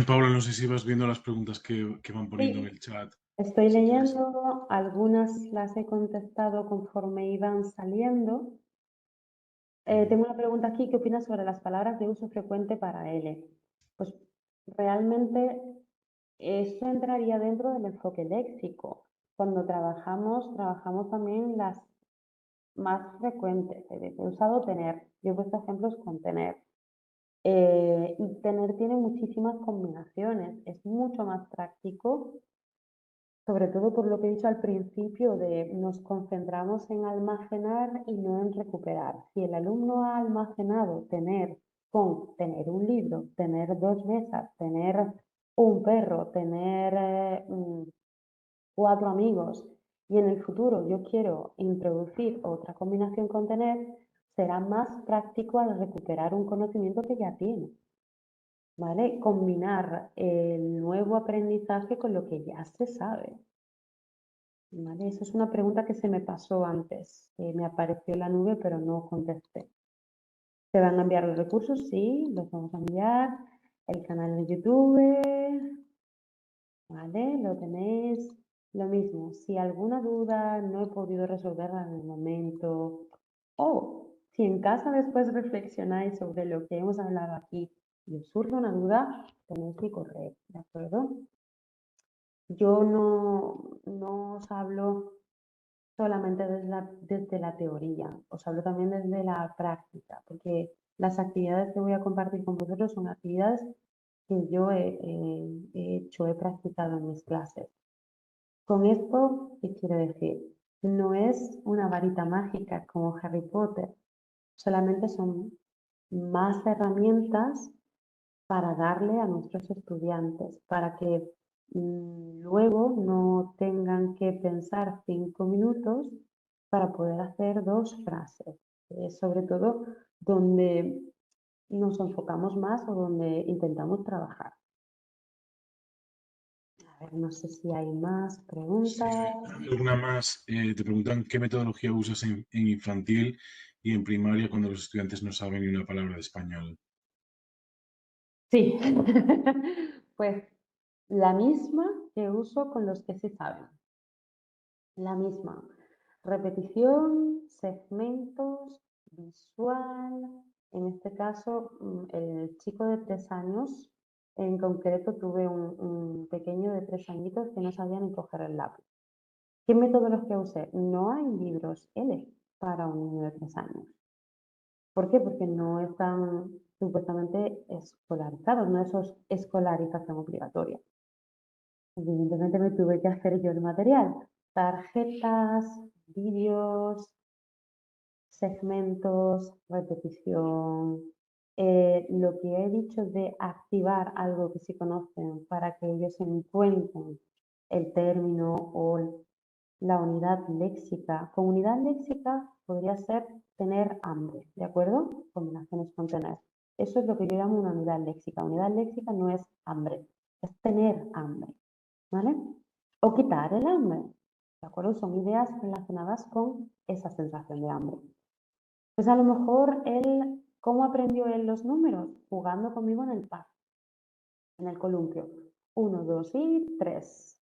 Speaker 1: Paula, no sé si vas viendo las preguntas que van poniendo en el chat.
Speaker 3: Estoy
Speaker 1: Si
Speaker 3: leyendo, algunas las he contestado conforme iban saliendo. Tengo una pregunta aquí, ¿qué opinas sobre las palabras de uso frecuente para L? Pues realmente eso entraría dentro del enfoque léxico. Cuando trabajamos también las más frecuentes. He usado tener, yo he puesto ejemplos con tener. Y tener tiene muchísimas combinaciones, es mucho más práctico, sobre todo por lo que he dicho al principio de nos concentramos en almacenar y no en recuperar. Si el alumno ha almacenado tener con tener un libro, tener 2 mesas, tener un perro, tener 4 amigos y en el futuro yo quiero introducir otra combinación con tener, será más práctico al recuperar un conocimiento que ya tiene. ¿Vale? Combinar el nuevo aprendizaje con lo que ya se sabe. ¿Vale? Esa es una pregunta que se me pasó antes. Me apareció en la nube, pero no contesté. ¿Se van a enviar los recursos? Sí, los vamos a enviar. El canal de YouTube. ¿Vale? Lo tenéis. Lo mismo, si alguna duda no he podido resolverla en el momento, o si en casa después reflexionáis sobre lo que hemos hablado aquí y os surge una duda, tenéis mi correo, ¿de acuerdo? Yo no os hablo solamente desde la teoría, os hablo también desde la práctica, porque las actividades que voy a compartir con vosotros son actividades que yo he practicado en mis clases. Con esto, ¿qué quiero decir? No es una varita mágica como Harry Potter, solamente son más herramientas para darle a nuestros estudiantes, para que luego no tengan que pensar 5 minutos para poder hacer 2 frases. Sobre todo donde nos enfocamos más o donde intentamos trabajar. A ver, no sé si hay más
Speaker 1: Sí,
Speaker 3: preguntas.
Speaker 1: alguna más. Te preguntan qué metodología usas en infantil y en primaria cuando los estudiantes no saben ni una palabra de español.
Speaker 3: Sí, pues la misma que uso con los que sí saben. La misma. Repetición, segmentos, visual. En este caso, el chico de 3 años, en concreto tuve un pequeño de 3 añitos que no sabía ni coger el lápiz. ¿Qué metodología usé? No hay libros L para un niño de 3 años. ¿Por qué? Porque no están supuestamente escolarizados, no es escolarización obligatoria. Evidentemente me tuve que hacer yo el material. Tarjetas, vídeos, segmentos, repetición. Lo que he dicho de activar algo que sí conocen para que ellos encuentren el término o la unidad léxica. Con unidad léxica podría ser tener hambre, ¿de acuerdo? Combinaciones con tener. Eso es lo que yo llamo una unidad léxica. Unidad léxica no es hambre, es tener hambre, ¿vale? O quitar el hambre, ¿de acuerdo? Son ideas relacionadas con esa sensación de hambre. Pues a lo mejor él, ¿cómo aprendió él los números? Jugando conmigo en el par, en el columpio. 1, 2 y 3.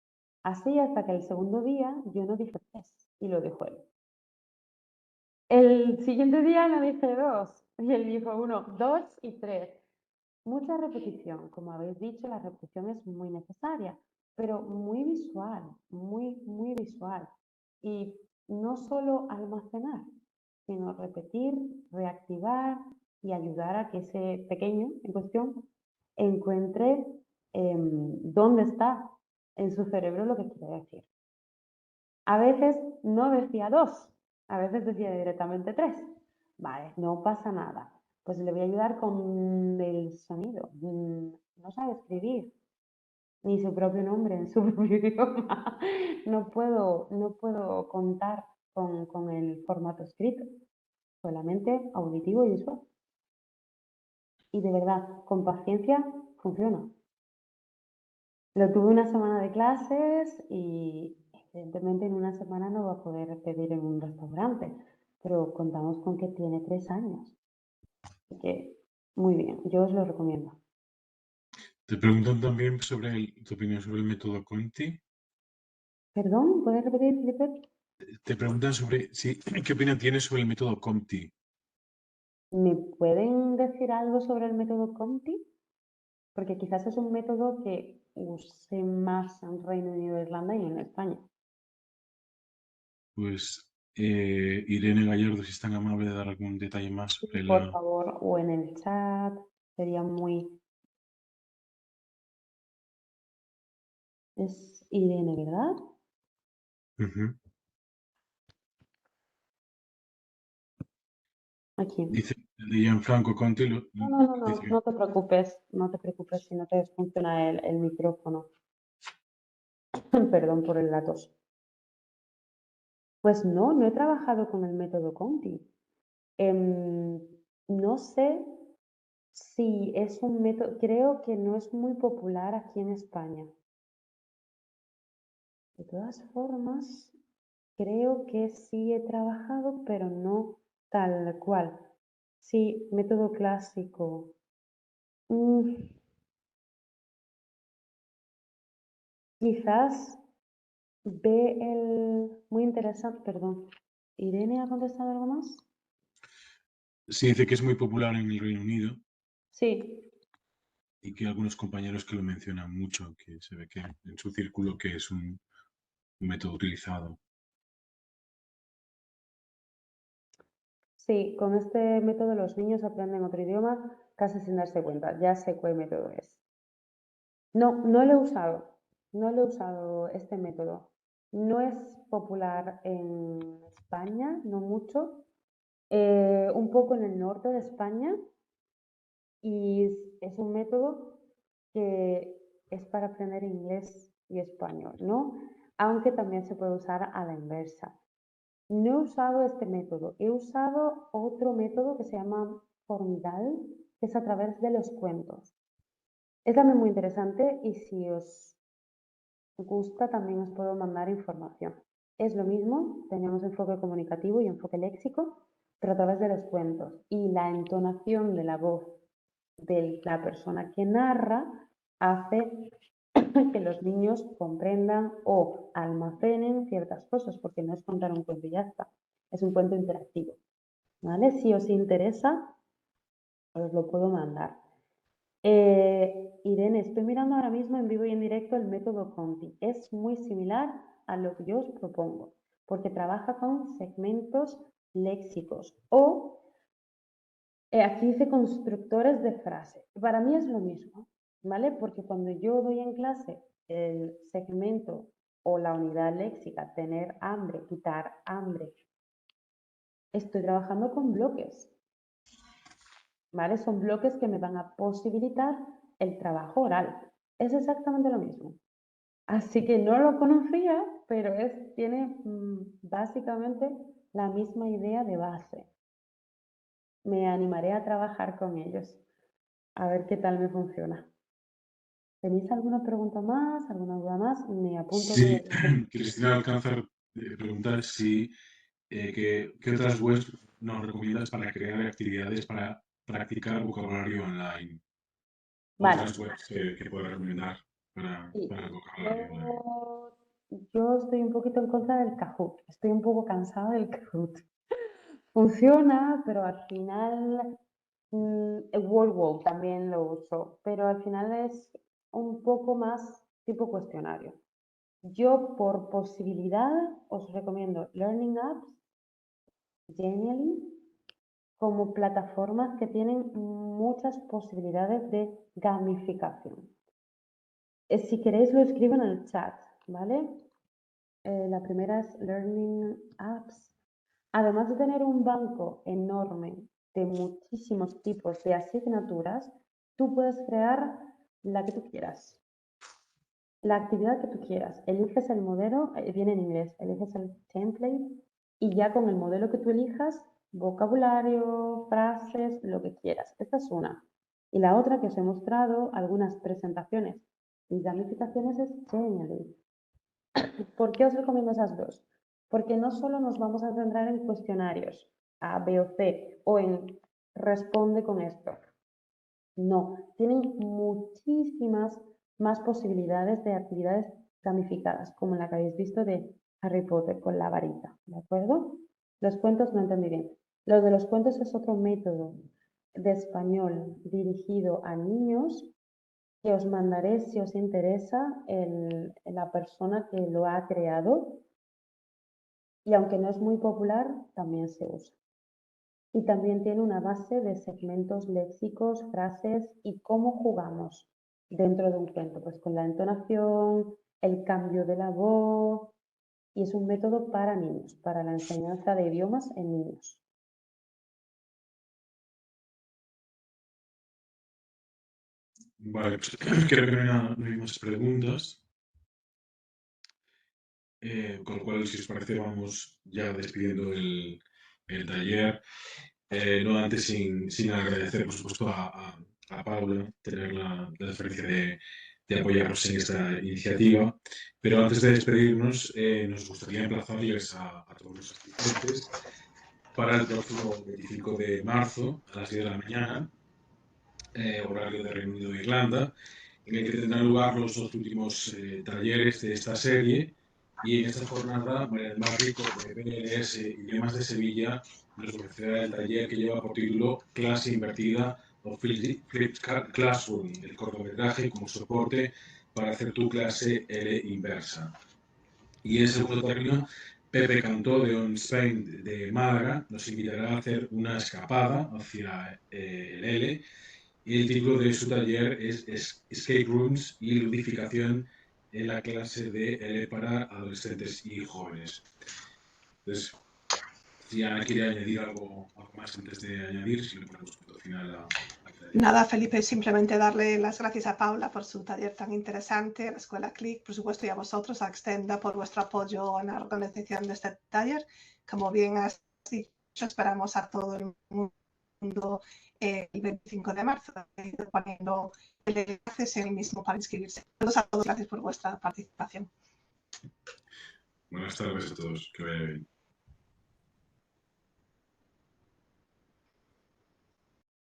Speaker 3: Así hasta que el segundo día yo no dije 3 y lo dejó él. El siguiente día no dije 2 y él dijo 1, 2 y 3. Mucha repetición, como habéis dicho, la repetición es muy necesaria, pero muy visual, muy visual. Y no solo almacenar, sino repetir, reactivar y ayudar a que ese pequeño en cuestión encuentre dónde está en su cerebro lo que quiere decir. A veces no decía 2, a veces decía directamente 3. Vale, no pasa nada. Pues le voy a ayudar con el sonido. No sabe escribir ni su propio nombre en su propio idioma. No puedo contar con el formato escrito, solamente auditivo y visual. Y de verdad, con paciencia funciona. Lo tuve una semana de clases y evidentemente en una semana no va a poder pedir en un restaurante, pero contamos con que tiene 3 años. Así que muy bien, yo os lo recomiendo.
Speaker 1: Te preguntan también sobre tu opinión sobre el método Conti.
Speaker 3: ¿Perdón? ¿Puedes repetir, Felipe?
Speaker 1: Te preguntan sobre qué opinión tienes sobre el método Conti.
Speaker 3: ¿Me pueden decir algo sobre el método Conti? Porque quizás es un método que use más en Reino Unido e Irlanda y en España.
Speaker 1: Pues Irene Gallardo, si es tan amable de dar algún detalle más sobre
Speaker 3: Por favor, o en el chat, sería muy... Es Irene, ¿verdad? Aquí.
Speaker 1: Dice Gianfranco Conti.
Speaker 3: No te preocupes si no te funciona el micrófono. Perdón por el tos. Pues no he trabajado con el método Conti. No sé si es un método, creo que no es muy popular aquí en España. De todas formas, creo que sí he trabajado, pero no tal cual. Sí, método clásico. Quizás ve el... Muy interesante, perdón. ¿Irene ha contestado algo más?
Speaker 1: Sí, dice que es muy popular en el Reino Unido
Speaker 3: Sí.
Speaker 1: y que hay algunos compañeros que lo mencionan mucho, que se ve que en su círculo que es un método utilizado.
Speaker 3: Sí, con este método los niños aprenden otro idioma casi sin darse cuenta. Ya sé cuál método es. No lo he usado. No lo he usado este método. No es popular en España, no mucho. Un poco en el norte de España y es un método que es para aprender inglés y español, ¿no? Aunque también se puede usar a la inversa. No he usado este método, he usado otro método que se llama Formidal, que es a través de los cuentos. Es también muy interesante y si os gusta también os puedo mandar información. Es lo mismo, tenemos enfoque comunicativo y enfoque léxico, pero a través de los cuentos. Y la entonación de la voz de la persona que narra hace que los niños comprendan o almacenen ciertas cosas, porque no es contar un cuento y ya está, es un cuento interactivo, ¿vale? Si os interesa, os lo puedo mandar. Irene, estoy mirando ahora mismo en vivo y en directo el método Conti. Es muy similar a lo que yo os propongo, porque trabaja con segmentos léxicos o aquí dice constructores de frase. Para mí es lo mismo, ¿vale? Porque cuando yo doy en clase el segmento o la unidad léxica, tener hambre, quitar hambre, estoy trabajando con bloques, ¿vale? Son bloques que me van a posibilitar el trabajo oral. Es exactamente lo mismo. Así que no lo conocía, pero tiene básicamente la misma idea de base. Me animaré a trabajar con ellos, a ver qué tal me funciona. ¿Tenéis alguna pregunta más, alguna duda más? Me apunto.
Speaker 1: Sí, Cristina Alcázar pregunta si ¿qué otras webs nos recomiendas para crear actividades para practicar vocabulario online?
Speaker 3: Vale.
Speaker 1: Otras webs que puedas recomendar para el vocabulario online.
Speaker 3: Yo estoy un poquito en contra del Kahoot. Estoy un poco cansada del Kahoot. Funciona, pero al final el WordWalk también lo uso, pero al final es un poco más tipo cuestionario. Yo por posibilidad os recomiendo Learning Apps, Genially, como plataformas que tienen muchas posibilidades de gamificación. Si queréis lo escribo en el chat, ¿vale? La primera es Learning Apps. Además de tener un banco enorme de muchísimos tipos de asignaturas, tú puedes crear la que tú quieras, la actividad que tú quieras. Eliges el modelo, viene en inglés, eliges el template y ya con el modelo que tú elijas, vocabulario, frases, lo que quieras. Esta es una. Y la otra que os he mostrado, algunas presentaciones y gamificaciones es Genially. ¿Por qué os recomiendo esas dos? Porque no solo nos vamos a centrar en cuestionarios A, B o C o en responde con esto. No, tienen muchísimas más posibilidades de actividades gamificadas, como la que habéis visto de Harry Potter con la varita, ¿de acuerdo? Los cuentos no entendí bien. Lo de los cuentos es otro método de español dirigido a niños que os mandaré si os interesa la persona que lo ha creado y aunque no es muy popular, también se usa. Y también tiene una base de segmentos léxicos, frases y cómo jugamos dentro de un cuento, pues con la entonación, el cambio de la voz y es un método para niños, para la enseñanza de idiomas en niños.
Speaker 1: Vale, pues creo que no hay más preguntas. Con lo cual, si os parece, vamos ya despidiendo el taller. No antes sin agradecer, por supuesto, a Paula tener la deferencia de apoyarnos en esta iniciativa. Pero antes de despedirnos, nos gustaría emplazarles a todos los asistentes para el próximo 25 de marzo a las 10 de la mañana, horario de Reino Unido e Irlanda, en el que tendrán lugar los dos últimos talleres de esta serie. Y en esta jornada, María del Mar Rico de BLS Idiomas de Sevilla nos ofrecerá el taller que lleva por título Clase Invertida o Flipped Classroom, el cortometraje como soporte para hacer tu clase L inversa. Y en el segundo término, Pepe Cantó de On Spain de Málaga nos invitará a hacer una escapada hacia el L. Y el título de su taller es Escape Rooms y ludificación en la clase de L para adolescentes y jóvenes. Entonces, si Ana quiere añadir algo más antes de añadir, si le ponemos punto final a
Speaker 2: Nada, Felipe, simplemente darle las gracias a Paula por su taller tan interesante, a la Escuela CLIC, por supuesto, y a vosotros, a Extenda, por vuestro apoyo en la organización de este taller. Como bien has dicho, esperamos a todo el mundo el 25 de marzo, poniendo el enlace en el mismo para inscribirse. A todos, gracias por vuestra participación.
Speaker 1: Buenas tardes a todos, que vaya bien.